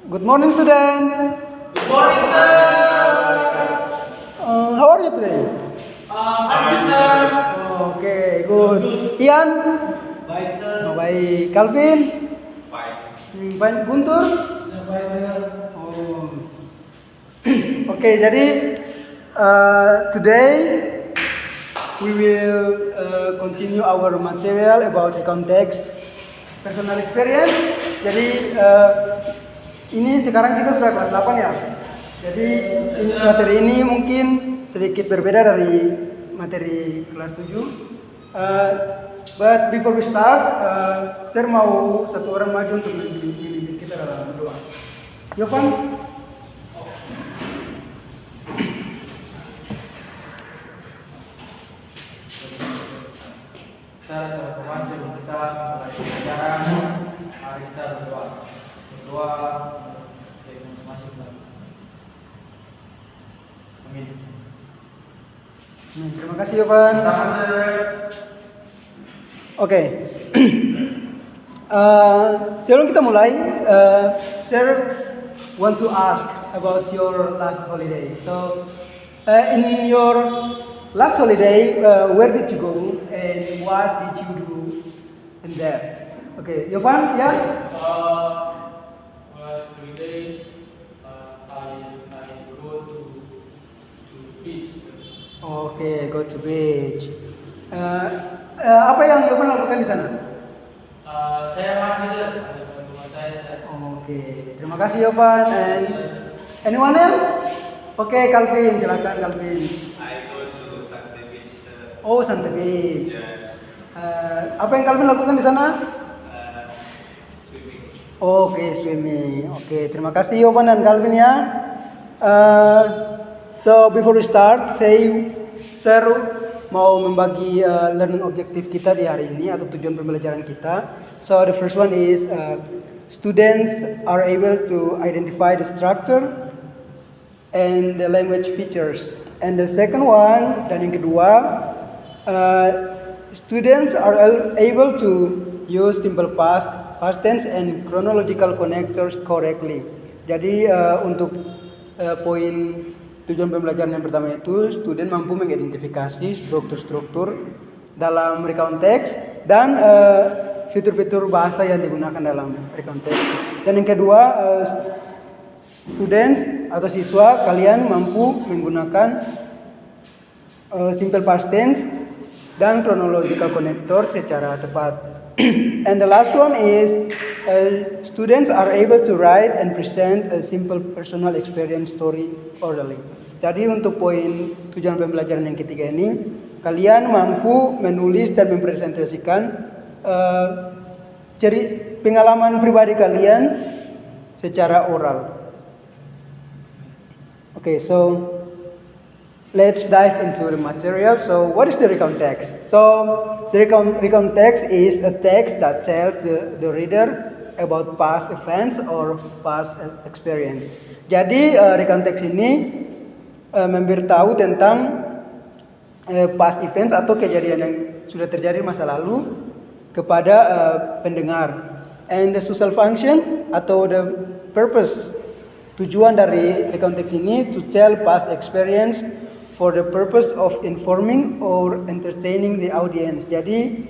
Good morning, student. Good morning, sir. How are you today? I'm good, sir. Okay, good. Ian? Baik, sir. Baik. Calvin? Baik. Baik. Guntur? Baik, sir. Oh. Okay, jadi today we will continue our material about the context personal experience. Jadi ini sekarang kita sudah kelas 8 ya. Jadi materi ini mungkin sedikit berbeda dari materi kelas 7. But before we start, saya mau satu orang maju untuk memimpin kita dalam doa. Yovan? Teman-teman, sebelum kita mulai pelajaran, mari kita berdoa. Berdoa masuk lagi. Amin. Terima kasih Yovan. Sama, sir. Oke. Sebelum kita mulai, sir want to ask about your last holiday. So, in your last holiday, where did you go and what did you do in there? Okay, Yovan, ya? Today, I go to beach. Oke, go to beach. Apa yang Yovan lakukan di sana? Saya masih, sir. Ada teman saya. Oke, terima kasih Yovan. And anyone else? Oke, Calvin, silakan Calvin. I go to Sante Beach. Oh, Sante Beach. Yes. Apa yang Calvin lakukan di sana? Swimming. Oke, swimming. Oke, terima kasih Yovan dan Calvin ya. So before we start, saya mau membagi learning objektif kita di hari ini atau tujuan pembelajaran kita. So the first one is students are able to identify the structure and the language features. And the second one, dan yang kedua, students are able to use simple past tense and chronological connectors correctly. Jadi untuk poin tujuan pembelajaran yang pertama itu, student mampu mengidentifikasi struktur-struktur dalam recount text dan fitur-fitur bahasa yang digunakan dalam recount text. Dan yang kedua, students atau siswa kalian mampu menggunakan simple past tense dan chronological connector secara tepat. And the last one is students are able to write and present a simple personal experience story orally. Jadi untuk poin tujuan pembelajaran yang ketiga ini, kalian mampu menulis dan mempresentasikan pengalaman pribadi kalian secara oral. Okay, so let's dive into the material. So what is the recount text? So the recount text is a text that tells the reader about past events or past experience. Jadi recount text ini memberitahu tentang past events atau kejadian yang sudah terjadi masa lalu kepada pendengar. And the social function atau the purpose, tujuan dari recount text ini to tell past experience for the purpose of informing or entertaining the audience. Jadi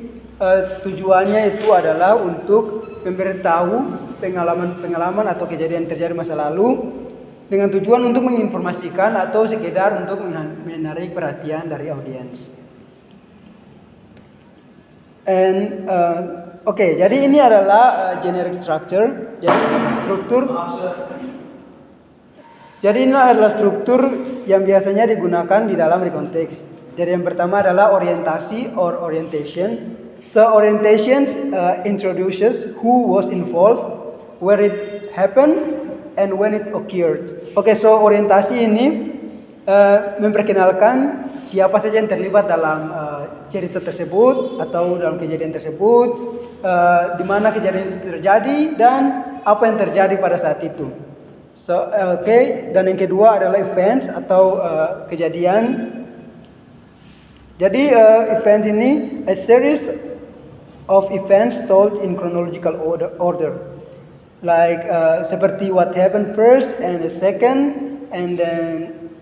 tujuannya itu adalah untuk memberitahu pengalaman atau kejadian yang terjadi masa lalu dengan tujuan untuk menginformasikan atau sekedar untuk menarik perhatian dari audiens. And okay, jadi ini adalah generic structure. Jadi ini adalah struktur yang biasanya digunakan di dalam recount text. Jadi yang pertama adalah orientasi or orientation. So orientations introduces who was involved, where it happened, and when it occurred. Oke, so orientasi ini memperkenalkan siapa saja yang terlibat dalam cerita tersebut atau dalam kejadian tersebut, di mana kejadian terjadi dan apa yang terjadi pada saat itu. So, dan yang kedua adalah events atau kejadian. Jadi events ini a series of events told in chronological order. like seperti what happened first and the second and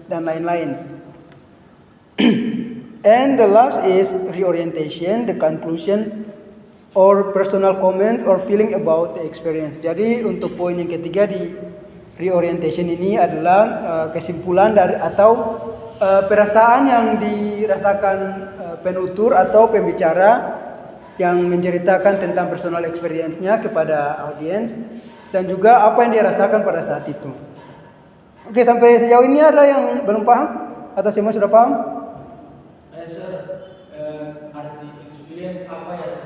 dan lain-lain. And the last is reorientation, the conclusion or personal comment or feeling about the experience. Jadi untuk poin yang ketiga di reorientation ini adalah kesimpulan dari atau perasaan yang dirasakan penutur atau pembicara yang menceritakan tentang personal experience-nya kepada audiens dan juga apa yang dia rasakan pada saat itu. Oke, sampai sejauh ini ada yang belum paham atau semua sudah paham? Sir, arti experience apa ya, Sir?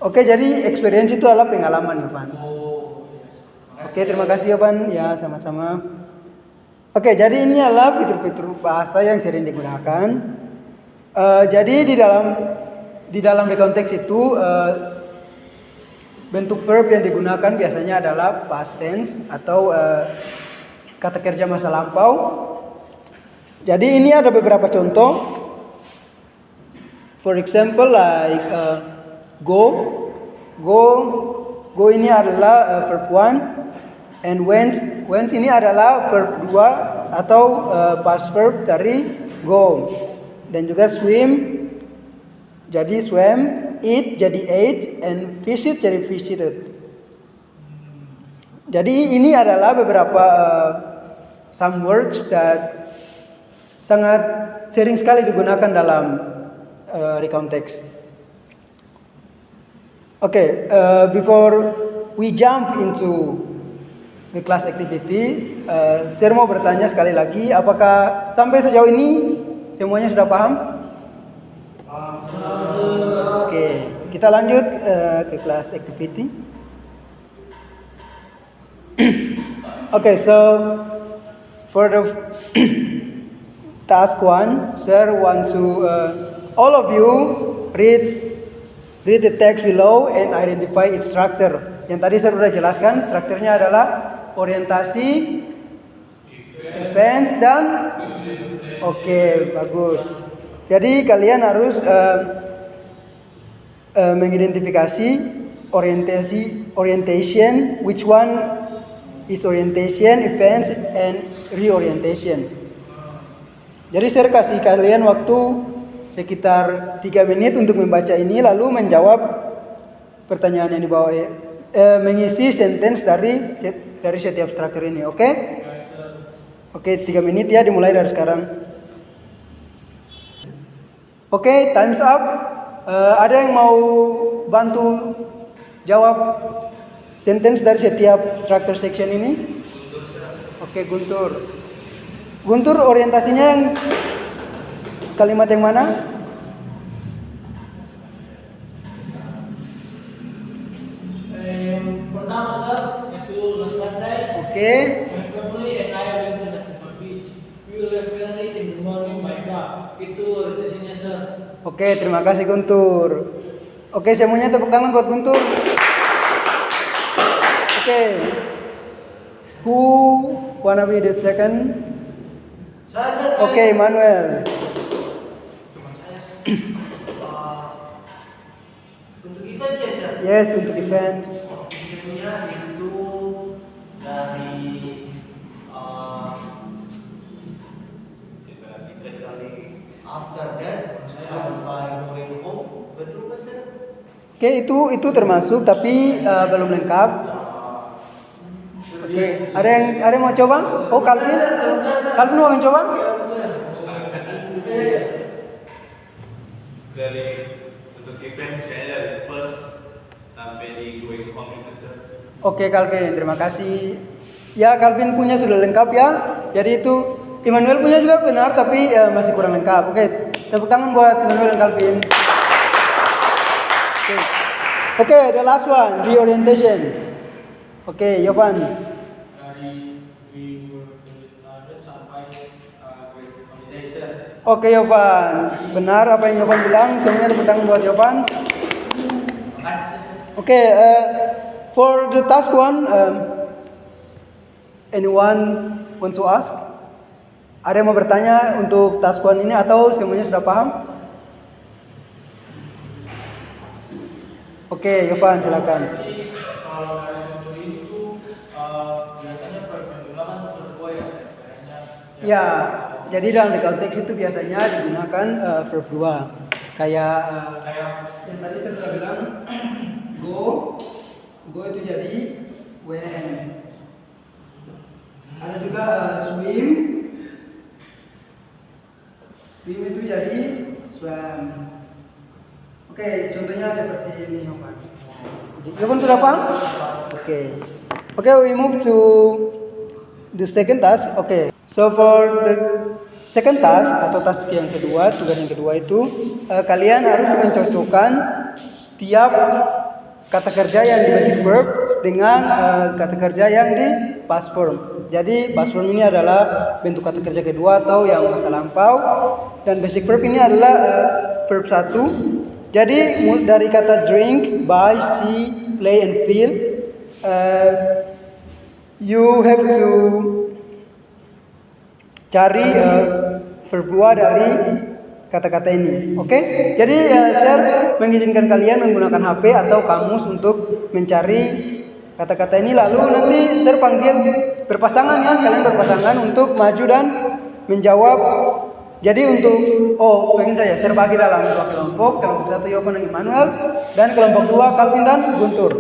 Oke, jadi experience itu adalah pengalaman, Yovan. Oh, yes. Oke, terima kasih Yovan. Ya, sama-sama. Oke, jadi ini adalah fitur-fitur bahasa yang sering digunakan. Jadi di dalam konteks itu bentuk verb yang digunakan biasanya adalah past tense atau kata kerja masa lampau. Jadi ini ada beberapa contoh. For example, like go ini adalah verb 1, and went ini adalah verb 2 atau past verb dari go. Dan juga swim jadi swam, eat jadi ate, and visit jadi visited. Jadi ini adalah beberapa some words that sangat sering sekali digunakan dalam recount text. Okay, before we jump into the class activity, saya mau bertanya sekali lagi, apakah sampai sejauh ini semuanya sudah paham? Oke, kita lanjut ke class activity. Okay, so for the task 1, sir want to all of you read the text below and identify its structure. Yang tadi saya sudah jelaskan, strukturnya adalah orientasi, events, dan oke, bagus. Jadi kalian harus mengidentifikasi orientation, which one is orientation, events, and reorientation. Jadi saya kasih kalian waktu sekitar 3 menit untuk membaca ini lalu menjawab pertanyaan yang di bawah, mengisi sentence dari setiap struktur ini, oke? Oke, 3 menit ya, dimulai dari sekarang. Oke, time's up. Ada yang mau bantu jawab sentence dari setiap struktur section ini? Oke, Guntur. Guntur, orientasinya yang kalimat yang mana? Pertama, Sir, itu last Monday. Oke. My family and I went to Natsuma Beach. We left early in the morning by car. Itu orientasinya, Sir. Oke, terima kasih Guntur. Oke, semuanya tepuk tangan buat Guntur. Oke. Who wanna be the second? Saya. Oke, Manuel. Untuk event ya, Sir? Yes, untuk event. Eventnya itu dari after that sampai going home, betul nggak, Sir? Oke, itu termasuk tapi belum lengkap. Oke, ada yang mau coba? Oh, Calvin mau coba? Dari untuk event kayaknya dari first sampai di going home itu, Sir. Oke, Calvin, terima kasih. Ya, Calvin punya sudah lengkap ya. Jadi itu Immanuel punya juga benar tapi masih kurang lengkap. Oke, tepuk tangan buat Immanuel dan Calvin. Oke, the last one, reorientation. Oke, Yovan. Dari we were London sampai Great Holiday, Sir. Oke, Yovan. Benar apa yang Yovan bilang. Semuanya tepuk tangan buat Yovan. Oke, for the task one, anyone want to ask? Ada yang mau bertanya untuk task one ini atau semuanya sudah paham? Oke, Yovan silakan. Jadi kalau dari contoh itu Ya, jadi dalam recount text itu biasanya digunakan verb 2. Kayak yang tadi saya sudah bilang go itu jadi went. Ada juga swim itu jadi swam. Oke, contohnya seperti ini, Yovan. Yovan sudah paham? Oke, we move to the second task. Oke, so for the second task atau task yang kedua, tugas yang kedua itu kalian harus mencocokkan tiap kata kerja yang di basic verb dengan kata kerja yang di past form. Jadi past form ini adalah bentuk kata kerja kedua atau yang masa lampau, dan basic verb ini adalah verb 1. Jadi dari kata drink, buy, see, play, and feel, you have to cari verb 2 dari kata-kata ini. Oke? Jadi saya mengizinkan kalian menggunakan HP atau kamus untuk mencari kata-kata ini, lalu nanti saya panggil berpasangan ya, kalian berpasangan untuk maju dan menjawab. Jadi untuk pengen saya bagi dalam dua kelompok 1 Yovan dan Immanuel, dan kelompok 2 Calvin dan Guntur.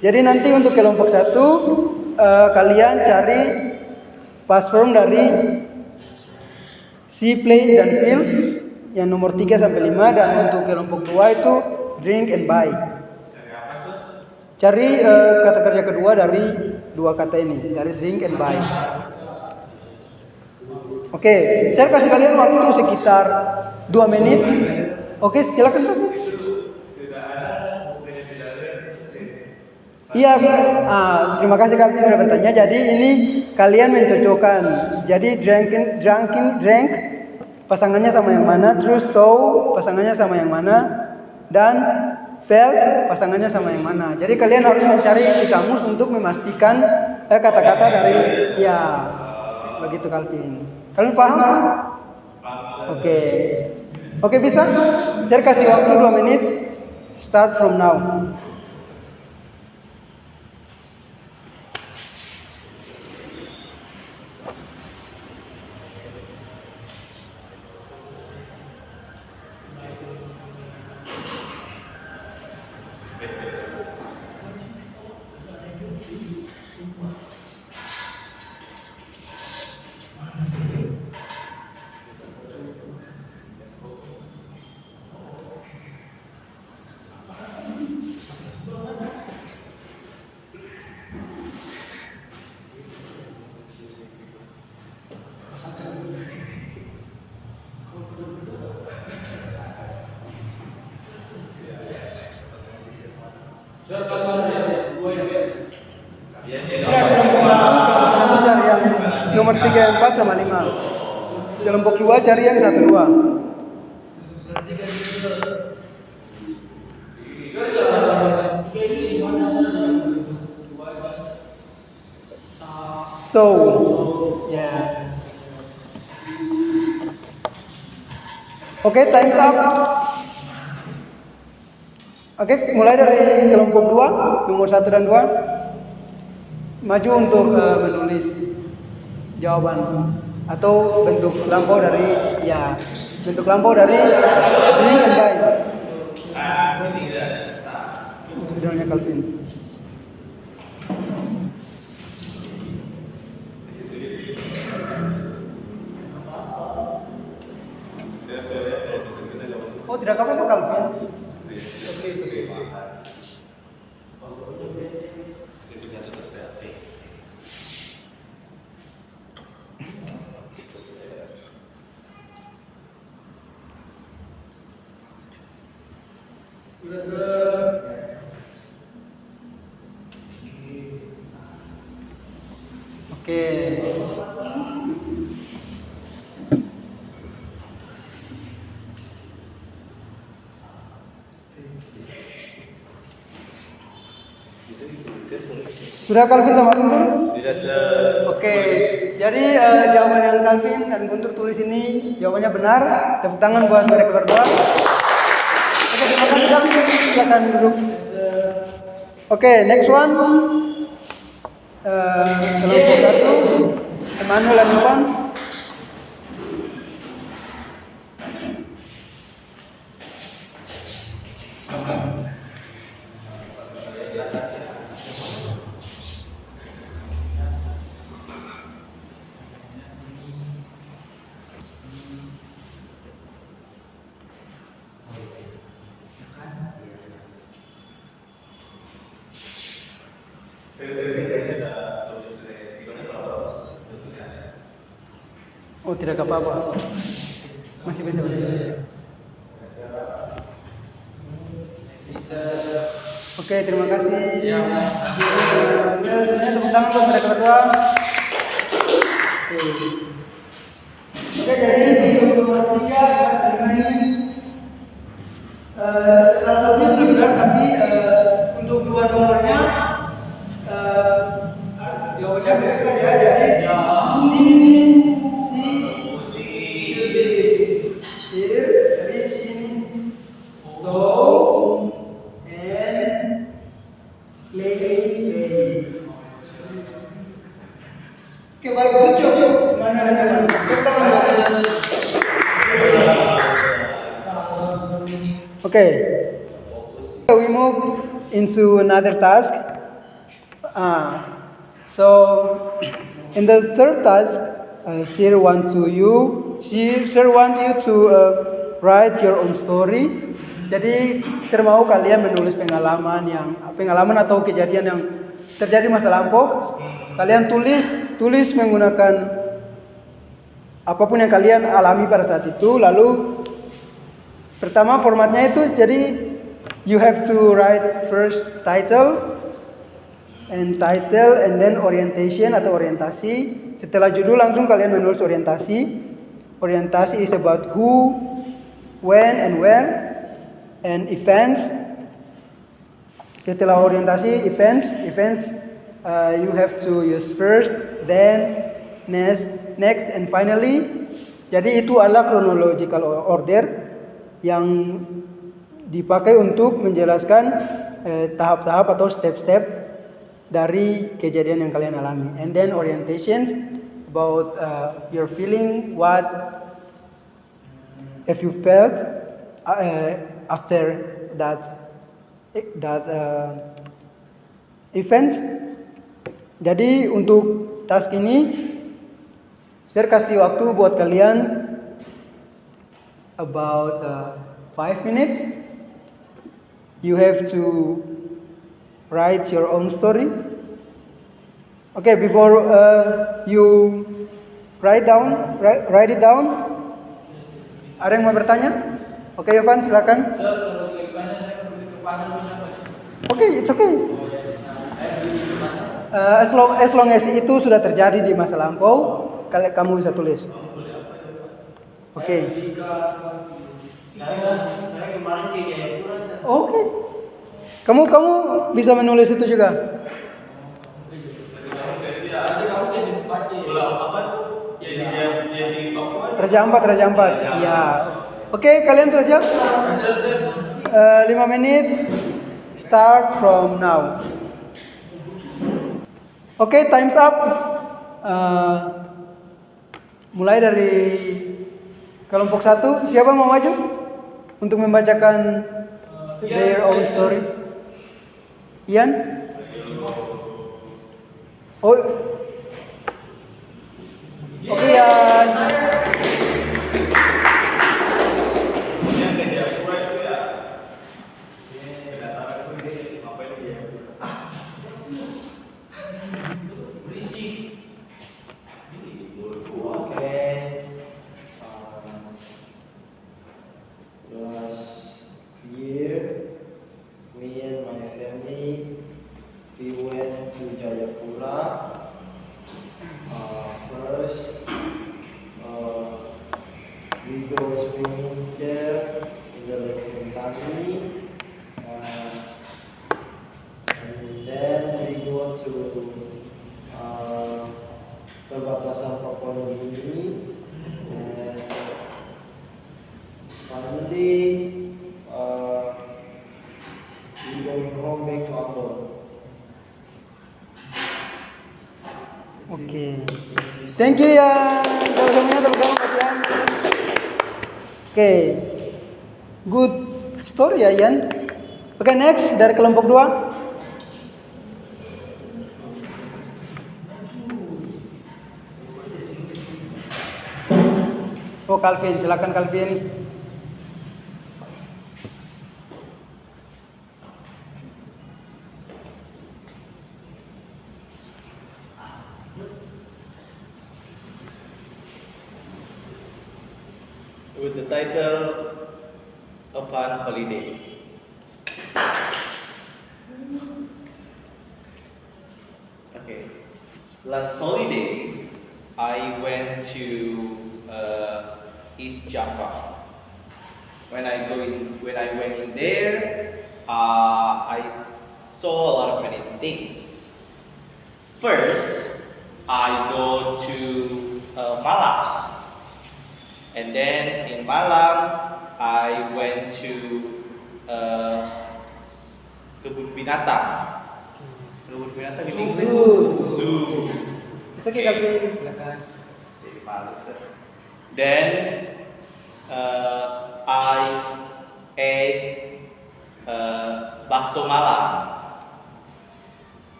Jadi nanti untuk kelompok 1 kalian cari past form dari see, play, dan feel yang nomor 3 sampai 5, dan untuk kelompok 2 itu drink and buy. Cari kata kerja kedua dari dua kata ini, dari drink and buy. Oke, saya kasih kalian waktu sekitar 2 menit. Oke, silakan. Iya, terima kasih kalian sudah bertanya. Jadi ini kalian mencocokkan. Jadi drank pasangannya sama yang mana, terus saw pasangannya sama yang mana, dan felt pasangannya sama yang mana. Jadi kalian harus mencari di kamus untuk memastikan kata-kata dari ya. Begitu Calvin. Kalian paham? Oke, bisa? Saya kasih waktu 2 menit. Start from now. Cari yang nomor 3, 4 sama 5. Kelompok 2 cari yang 1, 2. So, yeah. Oke, time up. Oke, mulai dari kelompok 2, nomor 1 dan 2. Maju untuk menulis jawaban atau bentuk lampau dari drink and buy. Sebenarnya Calvin. Oh, tidak apa-apa Calvin. Oke. Sudah Calvin sama Guntur? Sudah. Oke, jadi jawaban yang Calvin dan Guntur tulis ini jawabannya benar. Tepuk tangan buat mereka berdua. Oke, terima kasih Calvin. Silakan duduk. Oke, next one. Kelompok 1, Immanuel dan Yovan. Oh, tidak apa-apa. Masih bisa berdiri. Oke, terima kasih. Sebenarnya tepuk tangan buat mereka berdua. Oke, jadi di nomor 3 ini transaksi sudah benar, tapi untuk dua nomornya jawabannya beda ya. Jadi here, dari sini, so, and play. Oke, baik, cukup. Mana ada? Okay, so we move into another task. So in the third task, Sir want you to write your own story. Jadi Sir mau kalian menulis pengalaman atau kejadian yang terjadi masa lampau. Kalian tulis menggunakan apapun yang kalian alami pada saat itu. Lalu pertama formatnya itu jadi you have to write first title and then orientation atau orientasi. Setelah judul langsung kalian menulis orientasi. Orientasi is about who, when and where, and events. Setelah orientasi events you have to use first, then next and finally. Jadi itu adalah chronological order yang dipakai untuk menjelaskan tahap-tahap atau step-step dari kejadian yang kalian alami. And then orientations about your feeling, what have you felt after that event. Jadi untuk task ini saya kasih waktu buat kalian about 5 minutes. You have to write your own story. Okay, before you write it down. Ada yang mau bertanya? Oke, Yovan, silakan. Okay, it's okay. As long as itu sudah terjadi di masa lampau, kamu bisa tulis. Oke. Saya kemarin ke Jayapura. Oke. Kamu bisa menulis itu juga. Raja Ampat. Ya. Oke, kalian sudah siap? 5 menit. Start from now. Oke, time's up. Mulai dari kelompok 1. Siapa mau maju untuk membacakan their own story? Ian? Oh. Oke, Ian. Perbatasan Papua Nugini, and finally we going home back to Ambon. Oke. Thank you ya. Sama-sama teman-teman kalian. Oke. Good story ya, Ian. Oke, next dari kelompok 2. Oh, Calvin, silakan Calvin. with the title A Fun Holiday. Okay, last holiday I went to East Java. When I went in there, I saw a lot of many things. First, I go to Malang, and then in Malang I went to kebun binatang. Kebun binatang ini zoo. It's okay, Calvin. Silakan. Jadi malu, sir. Then I ate bakso Malang.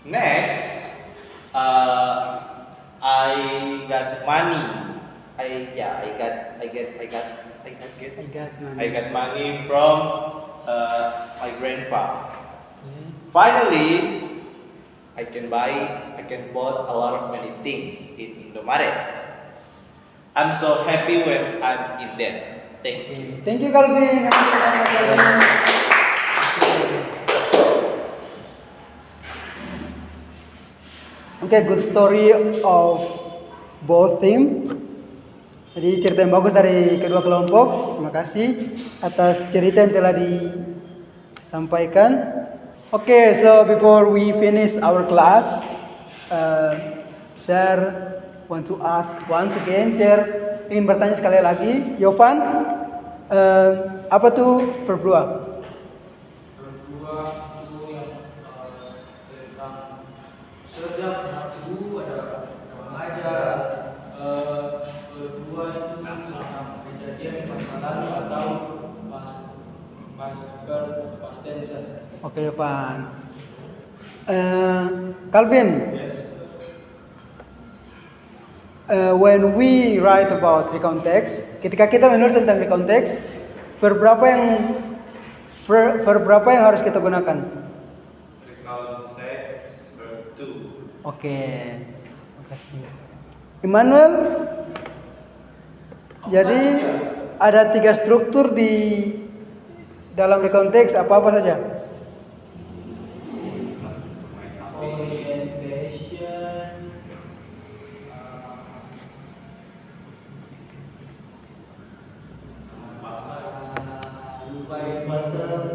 Next, I got money. I got money from my grandpa. Finally, I can bought a lot of many things in Indomaret. I'm so happy when I'm in there. Thank you. Thank you, Calvin. Okay, good story of both team. Jadi cerita yang bagus dari kedua kelompok. Terima kasih atas cerita yang telah disampaikan. Okay, so before we finish our class, Sir want to ask once again. Sir ingin bertanya sekali lagi. Yovan, apa tuh verb 2? Berdua itu yang tentang setiap waktu ada mengajar. Berdua itu tentang kejadian di masa lalu atau pas tense. Oke, Yovan. Calvin. Yes. When we write about recount text, ketika kita menulis tentang recount text, verb berapa yang harus kita gunakan? Recount text verb 2. Oke, makasih. Immanuel, jadi ada 3 struktur di dalam recount text, apa saja?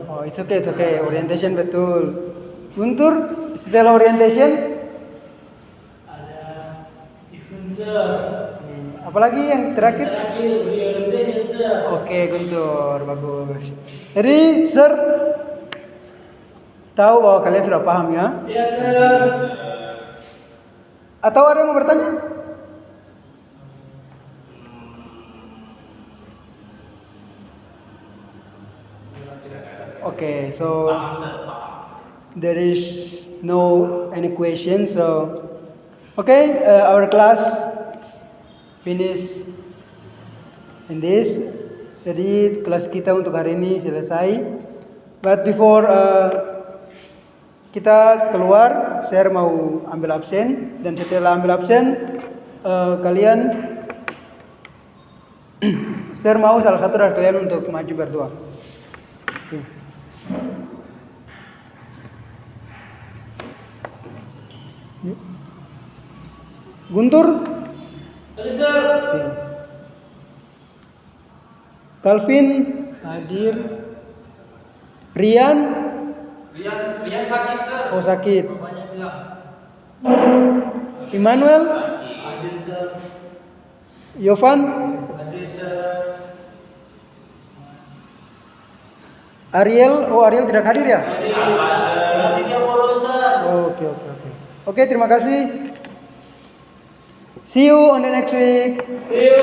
Oh, it's okay. Orientation betul. Guntur, setelah orientation, Ada event sir. apalagi yang terakhir? Reorientation sir. Oke, Guntur, bagus. Jadi, Sir, tahu bahwa kalian sudah paham ya? Ya sir. Atau ada yang mau bertanya? Okay, so there is no any question. So, okay, our class finish in this. Jadi kelas kita untuk hari ini selesai. But before kita keluar, saya mau ambil absen, dan setelah ambil absen, kalian saya mau salah satu dari kalian untuk maju berdua. Oke. Guntur, Halo sir. oke. Calvin hadir. Rian, Rian sakit sir. oh sakit. Bapaknya bilang. Immanuel, Adil sir. Yovan, Hadir sir. Ariel. Oh, Ariel tidak hadir ya? Nanti dia bolos sir. Oke. Oke, terima kasih. See you on the next week. See you.